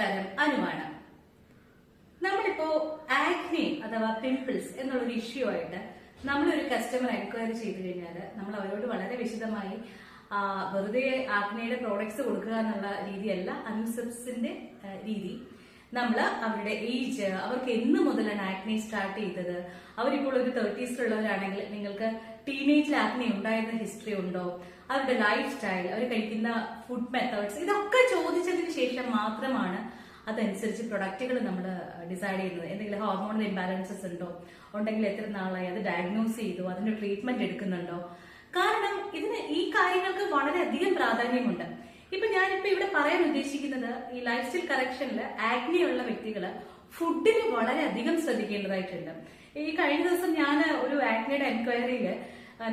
നമസ്കാരം, അനുവാണ്. നമ്മളിപ്പോ ആക്നെ അഥവാ പിംപിൾസ് എന്നുള്ളൊരു ഇഷ്യൂ ആയിട്ട് നമ്മളൊരു കസ്റ്റമർ എൻക്വയറി ചെയ്തു കഴിഞ്ഞാൽ നമ്മൾ അവരോട് വളരെ വിശദമായി വെറുതെ ആക്നയുടെ പ്രോഡക്ട്സ് കൊടുക്കുക എന്നുള്ള രീതിയല്ല അൻസെപ്സിന്റെ രീതി. നമ്മൾ അവരുടെ ഏജ്, അവർക്ക് എന്ന് മുതലാണ് ആക്നെ സ്റ്റാർട്ട് ചെയ്തത്, അവരിപ്പോൾ ഒരു 30s നിങ്ങൾക്ക് ടീനേജിൽ ആക്നെ ഉണ്ടായിരുന്ന ഹിസ്റ്ററി ഉണ്ടോ, അവരുടെ ലൈഫ് സ്റ്റൈൽ, അവർ കഴിക്കുന്ന ഫുഡ് മെത്തേഡ്സ്, ഇതൊക്കെ ചോദിച്ചതിന് ശേഷം മാത്രമാണ് അതനുസരിച്ച് പ്രൊഡക്റ്റുകൾ നമ്മൾ ഡിസൈഡ് ചെയ്യുന്നത്. എന്തെങ്കിലും ഹോർമോണൽ ഇംബാലൻസസ് ഉണ്ടെങ്കിൽ എത്ര നാളായി അത് ഡയഗ്നോസ് ചെയ്തു, അതിന്റെ ട്രീറ്റ്മെന്റ് എടുക്കുന്നുണ്ടോ. കാരണം ഈ കാര്യങ്ങൾക്ക് വളരെയധികം പ്രാധാന്യമുണ്ട്. ഞാനിപ്പോ ഇവിടെ പറയാൻ ഉദ്ദേശിക്കുന്നത് ഈ ലൈഫ് സ്റ്റൈൽ കറക്ഷനിൽ ആക്നെ ഉള്ള വ്യക്തികള് ഫുഡിന് വളരെയധികം ശ്രദ്ധിക്കേണ്ടതായിട്ടുണ്ട്. ഈ കഴിഞ്ഞ ദിവസം ഞാൻ ഒരു ആക്നെയുടെ എൻക്വയറിയിൽ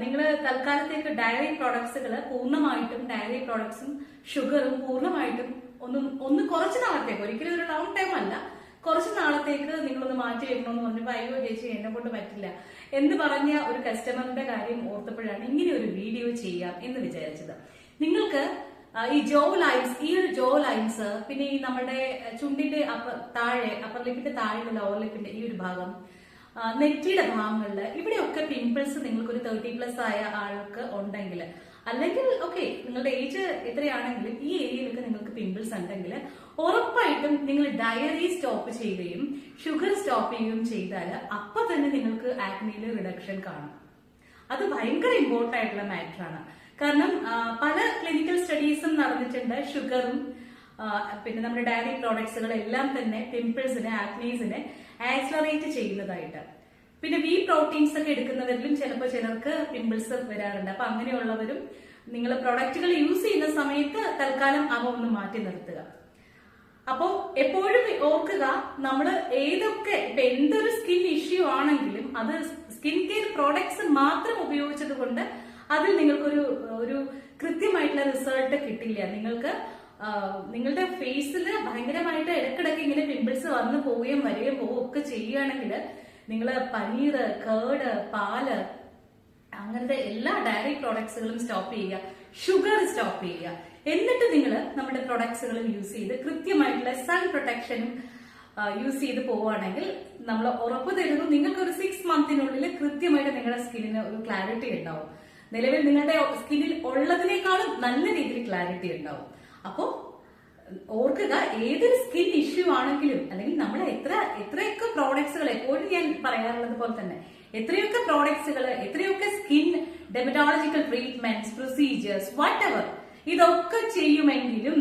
നിങ്ങൾ തൽക്കാലത്തേക്ക് ഡയറി പ്രോഡക്ട്സുകൾ പൂർണ്ണമായിട്ടും, ഡയറി പ്രോഡക്ട്സും ഷുഗറും പൂർണ്ണമായിട്ടും ഒന്ന് കുറച്ച് നാളത്തേക്ക്, ഒരിക്കലും ഒരു ലോങ് ടൈം അല്ല, കുറച്ച് നാളത്തേക്ക് നിങ്ങളൊന്ന് മാറ്റി വെക്കണമെന്ന് പറഞ്ഞപ്പോൾ അയ്യോ ചേച്ചി എന്നെ കൊണ്ട് പറ്റില്ല എന്ന് പറഞ്ഞ ഒരു കസ്റ്റമറിന്റെ കാര്യം ഓർത്തപ്പോഴാണ് ഇങ്ങനെ ഒരു വീഡിയോ ചെയ്യാം എന്ന് വിചാരിച്ചത്. നിങ്ങൾക്ക് ഈ ജോ ലൈൻസ്, പിന്നെ ഈ നമ്മുടെ ചുണ്ടിന്റെ താഴെ, അപ്പർ ലിപ്പിന്റെ താഴെയുള്ള ലോവർ ലിപ്പിന്റെ ഈ ഒരു ഭാഗം, നെറ്റിയുടെ ഭാഗങ്ങളില് ഇവിടെയൊക്കെ പിമ്പിൾസ് നിങ്ങൾക്ക് ഒരു 30+ ആയ ആൾക്ക് ഉണ്ടെങ്കിൽ, അല്ലെങ്കിൽ ഓക്കെ നിങ്ങളുടെ ഏജ് എത്രയാണെങ്കിലും ഈ ഏരിയയിലൊക്കെ നിങ്ങൾക്ക് പിമ്പിൾസ് ഉണ്ടെങ്കിൽ ഉറപ്പായിട്ടും നിങ്ങൾ ഡയറി സ്റ്റോപ്പ് ചെയ്യുകയും ഷുഗർ സ്റ്റോപ്പ് ചെയ്യുകയും ചെയ്താൽ അപ്പൊ തന്നെ നിങ്ങൾക്ക് ആക്നിയിൽ റിഡക്ഷൻ കാണും. അത് ഭയങ്കര ഇമ്പോർട്ടന്റ് ആയിട്ടുള്ള മാറ്റർ ആണ്. കാരണം പല ക്ലിനിക്കൽ സ്റ്റഡീസും നടന്നിട്ടുണ്ട്. ഷുഗറും പിന്നെ നമ്മുടെ ഡയറി പ്രോഡക്ട്സുകൾ എല്ലാം തന്നെ പിമ്പിൾസിനെ, ആക്നീസിനെ ആക്സലറേറ്റ് ചെയ്യുന്നതായിട്ട്. പിന്നെ വി പ്രോട്ടീൻസ് ഒക്കെ എടുക്കുന്നവരിലും ചിലപ്പോൾ ചിലർക്ക് പിമ്പിൾസ് വരാറുണ്ട്. അപ്പൊ അങ്ങനെയുള്ളവരും നിങ്ങൾ പ്രൊഡക്റ്റുകൾ യൂസ് ചെയ്യുന്ന സമയത്ത് തൽക്കാലം അവ ഒന്ന് മാറ്റി നിർത്തുക. അപ്പോ എപ്പോഴും ഓർക്കുക, നമ്മൾ ഏതൊക്കെ എന്തൊരു സ്കിൻ ഇഷ്യൂ ആണെങ്കിലും അത് സ്കിൻ കെയർ പ്രോഡക്ട്സ് മാത്രം ഉപയോഗിച്ചത് കൊണ്ട് അതിൽ നിങ്ങൾക്കൊരു കൃത്യമായിട്ടുള്ള റിസൾട്ട് കിട്ടില്ല. നിങ്ങളുടെ ഫേസിൽ ഭയങ്കരമായിട്ട് ഇടക്കിടക്ക് ഇങ്ങനെ പിമ്പിൾസ് വന്നു പോവുകയും വരികയും പോവുകയും ഒക്കെ ചെയ്യുകയാണെങ്കിൽ നിങ്ങൾ പനീർ, കേർഡ്, പാല്, അങ്ങനത്തെ എല്ലാ ഡയറി പ്രോഡക്ട്സുകളും സ്റ്റോപ്പ് ചെയ്യുക, ഷുഗർ സ്റ്റോപ്പ് ചെയ്യുക. എന്നിട്ട് നിങ്ങൾ നമ്മുടെ പ്രൊഡക്ട്സുകളും യൂസ് ചെയ്ത് കൃത്യമായിട്ടുള്ള സൺ പ്രൊട്ടക്ഷനും യൂസ് ചെയ്ത് പോവുകയാണെങ്കിൽ നമ്മൾ ഉറപ്പ് തരുന്നു നിങ്ങൾക്ക് ഒരു 6 മന്തിനുള്ളിൽ കൃത്യമായിട്ട് നിങ്ങളുടെ സ്കിന്നിന് ഒരു ക്ലാരിറ്റി ഉണ്ടാവും. നിലവിൽ നിങ്ങളുടെ സ്കിന്നിൽ ഉള്ളതിനേക്കാളും നല്ല രീതിയിൽ ക്ലാരിറ്റി ഉണ്ടാവും. അപ്പോ ഓർക്കുക, ഏതൊരു സ്കിൻ ഇഷ്യൂ ആണെങ്കിലും, അല്ലെങ്കിൽ നമ്മൾ എത്രയൊക്കെ പ്രോഡക്ട്സുകൾ, എപ്പോഴും ഞാൻ പറയാറുള്ളത് പോലെ തന്നെ എത്രയൊക്കെ പ്രോഡക്ട്സുകൾ, എത്രയൊക്കെ skin dermatological treatments, procedures, what ever ഇതൊക്കെ ചെയ്യുമെങ്കിലും